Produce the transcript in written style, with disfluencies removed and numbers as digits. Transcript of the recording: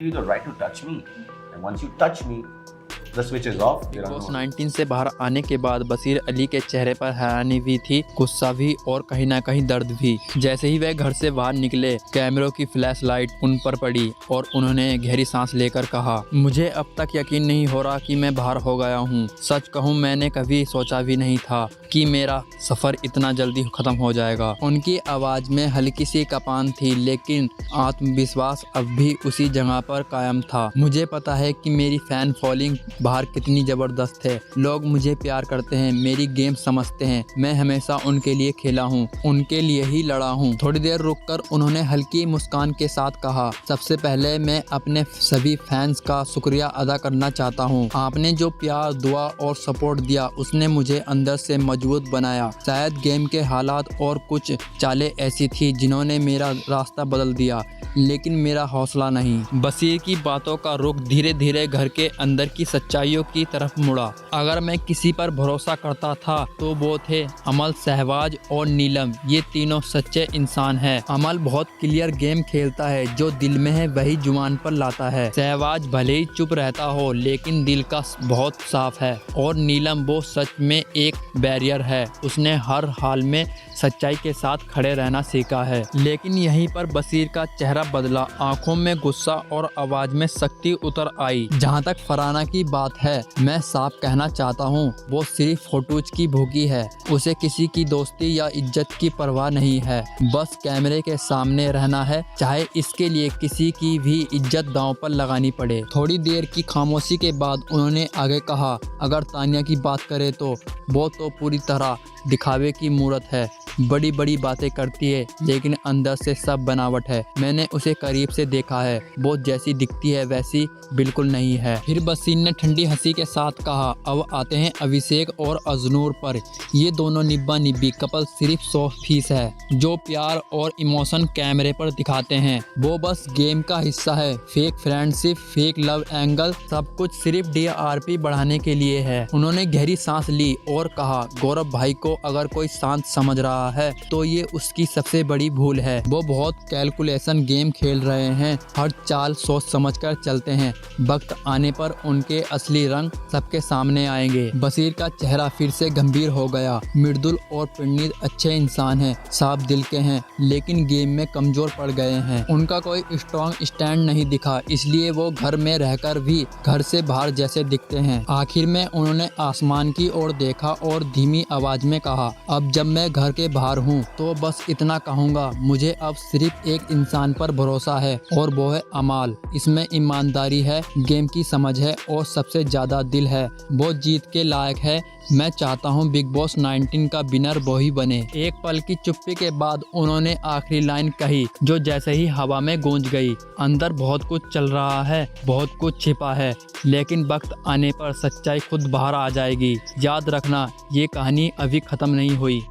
you the right to touch me. And once you touch me, the switch is off. Big You're on boss hold. 19 से बाहर आने के बाद बशीर अली के चेहरे पर हैरानी भी थी, गुस्सा भी और कहीं ना कहीं दर्द भी। जैसे ही वह घर से बाहर निकले, कैमरों की फ्लैश लाइट उन पर पड़ी और उन्होंने गहरी सांस लेकर कहा, मुझे अब तक यकीन नहीं हो रहा कि मैं बाहर हो गया हूँ। सच कहूँ, मैंने कभी सोचा भी नहीं था कि मेरा सफर इतना जल्दी खत्म हो जाएगा। उनकी आवाज में हल्की सी कपान थी, लेकिन आत्मविश्वास अब भी उसी जगह पर कायम था। मुझे पता है कि मेरी फैन फॉलोइंग बाहर कितनी जबरदस्त है। लोग मुझे प्यार करते हैं, मेरी गेम समझते हैं। मैं हमेशा उनके लिए खेला हूँ, उनके लिए ही लड़ा हूँ। थोड़ी देर रुककर उन्होंने हल्की मुस्कान के साथ कहा, सबसे पहले मैं अपने सभी फैंस का शुक्रिया अदा करना चाहता हूँ। आपने जो प्यार, दुआ और सपोर्ट दिया, उसने मुझे अंदर से मजबूत बनाया। शायद गेम के हालात और कुछ चालें ऐसी थी जिन्होंने मेरा रास्ता बदल दिया, लेकिन मेरा हौसला नहीं। बशीर की बातों का रुख धीरे धीरे घर के अंदर की सच्चाइयों की तरफ मुड़ा। अगर मैं किसी पर भरोसा करता था तो वो थे अमल, सहवाज और नीलम। ये तीनों सच्चे इंसान हैं। अमल बहुत क्लियर गेम खेलता है, जो दिल में है वही जुबान पर लाता है। सहवाज भले ही चुप रहता हो, लेकिन दिल का बहुत साफ है। और नीलम वो सच में एक बैरियर है, उसने हर हाल में सच्चाई के साथ खड़े रहना सीखा है। लेकिन यहीं पर बशीर का चेहरा बदला, आंखों में गुस्सा और आवाज में सख्ती उतर आई। जहां तक फरहाना की बात है, मैं साफ कहना चाहता हूं, वो सिर्फ फोटोज की भूखी है। उसे किसी की दोस्ती या इज्जत की परवाह नहीं है, बस कैमरे के सामने रहना है, चाहे इसके लिए किसी की भी इज्जत दांव पर लगानी पड़े। थोड़ी देर की खामोशी के बाद उन्होंने आगे कहा, अगर तानिया की बात करें तो वो तो पूरी तरह दिखावे की मूर्त है। बड़ी बड़ी बातें करती है, लेकिन अंदर से सब बनावट है। मैंने उसे करीब से देखा है, वो जैसी दिखती है वैसी बिल्कुल नहीं है। फिर बशीर ने ठंडी हंसी के साथ कहा, अब आते हैं अभिषेक और अजनूर पर। ये दोनों निब्बा निब्बी कपल सिर्फ 100% है। जो प्यार और इमोशन कैमरे पर दिखाते हैं, वो बस गेम का हिस्सा है। Fake friendship, fake love angle, सब कुछ सिर्फ TRP बढ़ाने के लिए है। उन्होंने गहरी सांस ली और कहा, गौरव भाई को अगर कोई शांत समझ रहा है तो ये उसकी सबसे बड़ी भूल है। वो बहुत कैलकुलेशन गेम खेल रहे हैं, हर चाल सोच समझकर चलते हैं। वक्त आने पर उनके असली रंग सबके सामने आएंगे। बशीर का चेहरा फिर से गंभीर हो गया। मृदुल और प्रणीत अच्छे इंसान हैं, साफ दिल के हैं, लेकिन गेम में कमजोर पड़ गए हैं। उनका कोई स्ट्रॉन्ग स्टैंड नहीं दिखा, इसलिए वो घर में रहकर भी घर से बाहर जैसे दिखते हैं। आखिर में उन्होंने आसमान की ओर देखा और धीमी आवाज में कहा, अब जब मैं घर के बाहर हूँ तो बस इतना कहूँगा, मुझे अब सिर्फ एक इंसान पर भरोसा है और वो है अमाल। इसमें ईमानदारी है, गेम की समझ है और सबसे ज्यादा दिल है। वो जीत के लायक है। मैं चाहता हूँ बिग बॉस 19 का विनर वो ही बने। एक पल की चुप्पी के बाद उन्होंने आखिरी लाइन कही, जो जैसे ही हवा में गूंज गई, अंदर बहुत कुछ चल रहा है, बहुत कुछ छिपा है, लेकिन वक्त आने पर सच्चाई खुद बाहर आ जाएगी। याद रखना, ये कहानी अभी खत्म नहीं हुई।